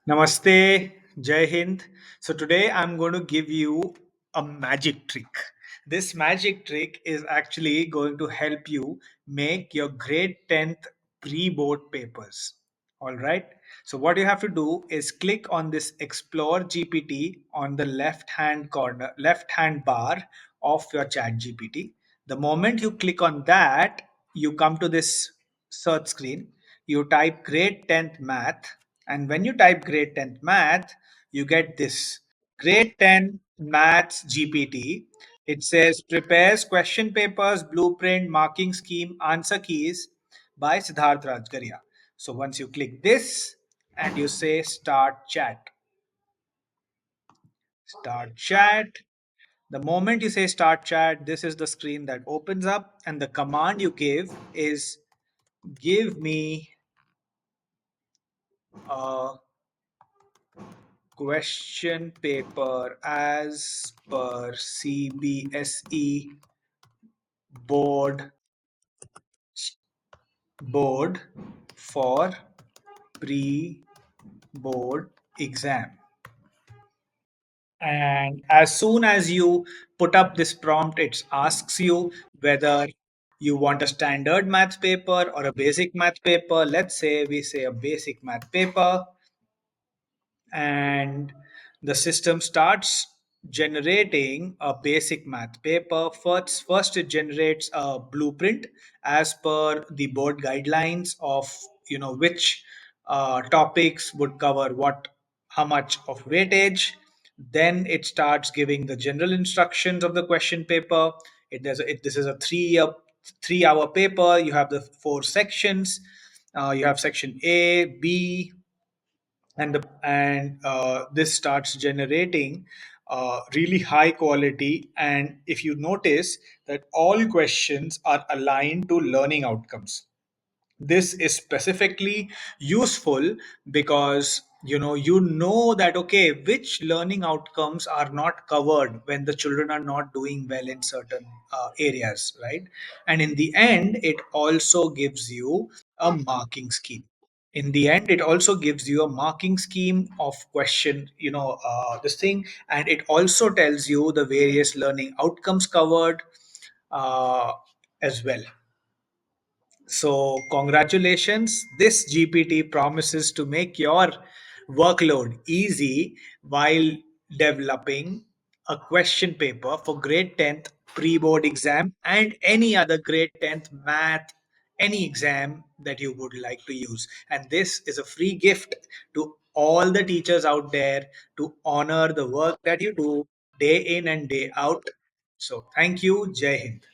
Namaste, Jai Hind. So today I'm going to give you a magic trick. This magic trick is actually going to help you make your grade 10th pre-board papers. All right. So what you have to do is click on this Explore GPT on the left hand corner, left hand bar of your chat GPT. The moment you click on that, you come to this search screen. You type grade 10th math, and when you type grade 10th math, you get this grade 10 maths GPT. It says prepares question papers, blueprint, marking scheme, answer keys by Siddharth Rajgaria. So once you click this and you say start chat, the moment you say start chat, this is the screen that opens up, and the command you give is give me a question paper as per CBSE board board for pre-board exam. And as soon as you put up this prompt, it asks you whether you want a standard math paper or a basic math paper. Let's say we say a basic math paper, and the system starts generating a basic math paper. First it generates a blueprint as per the board guidelines of which topics would cover what, how much of weightage. Then it starts giving the general instructions of the question paper. This is a 3 hour paper. You have the four sections. You have section A, B, and this starts generating really high quality. And if you notice that all questions are aligned to learning outcomes, this is specifically useful because you know that okay, which learning outcomes are not covered when the children are not doing well in certain areas, right? And in the end, it also gives you a marking scheme. In the end, it also gives you a marking scheme of question, this thing. And it also tells you the various learning outcomes covered uh, as well. So, congratulations. This GPT promises to make your workload easy while developing a question paper for grade 10th pre board exam and any other grade 10th math, any exam that you would like to use. And this is a free gift to all the teachers out there to honor the work that you do day in and day out. So, thank you. Jai Hind.